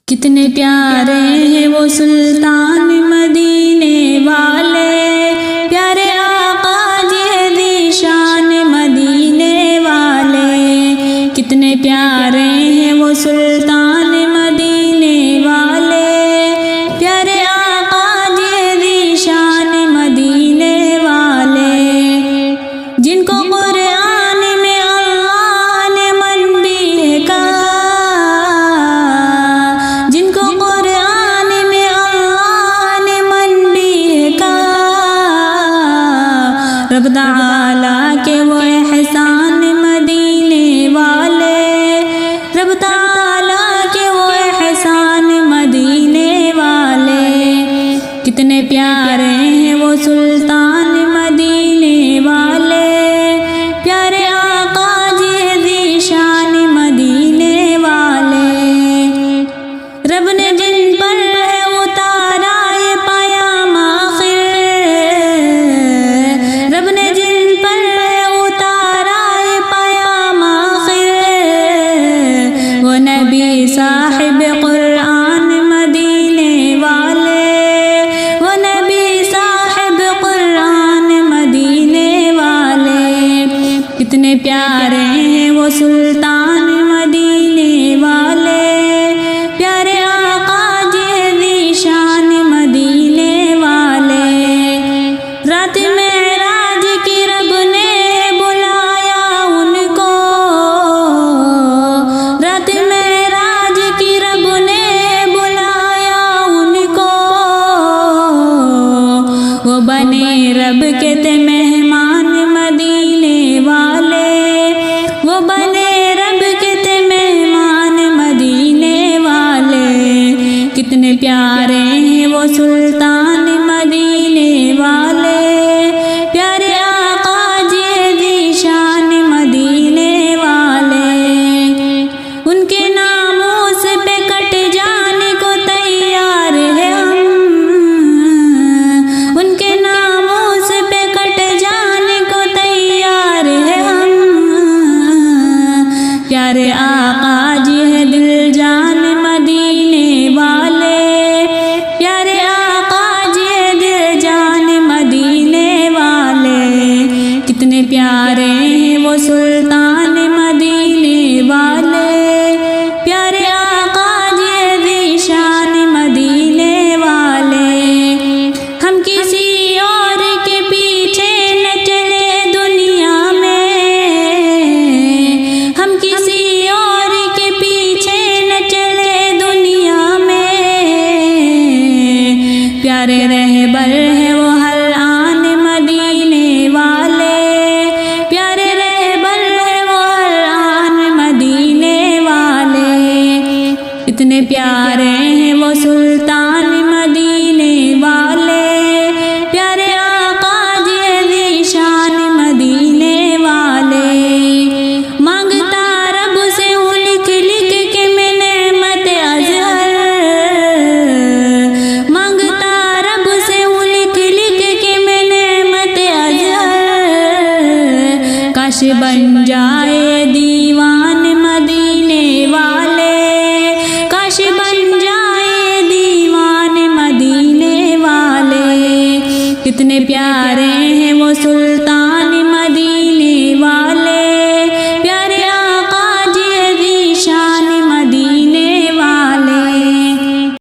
کتنے پیارے ہیں وہ سلطان مدینے والے، پیارے آقا جی ذیشان مدینے والے، کتنے پیارے ہیں وہ سلطان مدینے والے، پیارے آقا جی ذیشان مدینے والے، جن کو قرآن میں اللہ نے منبی کہا، جن کو قرآن میں اللہ نے منبی کہا، رب تعالیٰ کے وہ احسان مدینے والے، رب تعالیٰ کے وہ احسان مدینے والے، کتنے پیارے ہیں وہ سلطان مدینے والے، پیارے آقا جی ذیشان مدینے والے، رب نے جن پر ہے اتارا یہ پیام آخر، رب نے جن پر ہے اتارا یہ پیام آخر، وہ نبی صاحب قرآن مدینے والے، وہ نبی صاحب قرآن مدینے والے، کتنے پیارے ہیں وہ سلطان مدینے والے، پیارے آقا جی ذیشان مدینے والے، رات معراج کی رب نے بلایا ان کو، رات معراج کی رب نے بلایا ان کو، وہ بنے رب کے تھے مہمان مدینے والے، وہ بنے رب کے تھے مہمان مدینے والے، کتنے پیارے ہیں وہ سلطان مدینے والے، پیارے آقا جی ذیشان مدینے والے، ان کے ناموس پہ کٹ جانے کو تیار ہے ہم، ان کے ناموس پہ کٹ جانے کو تیار ہے ہم، پیارے آقا جی ہے دل جان مدینے والے، پیارے آقا جی ہے دل جان مدینے والے، کتنے پیارے ہیں وہ سلطان مدینے والے، پیارے آقا جی ہے ذیشان مدینے والے، ہم کسی اور کے پیچھے نہ چلے دنیا میں، ہم کسی اور کے پیچھے نہ چلے دنیا میں، پیارے رہبر ہے وہ ہر آن مدینے والے، پیارے رہبر ہے وہ ہر آن مدینے والے، اتنے پیارے ہیں وہ سلطان مدینے والے، پیارے آقا جی ذیشان مدینے والے، مانگتا رب سے ہوں لکھ لکھ کے میں نعمت اظہر، مانگتا رب سے ہوں لکھ لکھ کے میں نعمت اظہر، کاش بن جائے دیوان مدینے والے، کاش بن جائے دیوان مدینے والے، کتنے پیارے ہیں وہ سلطان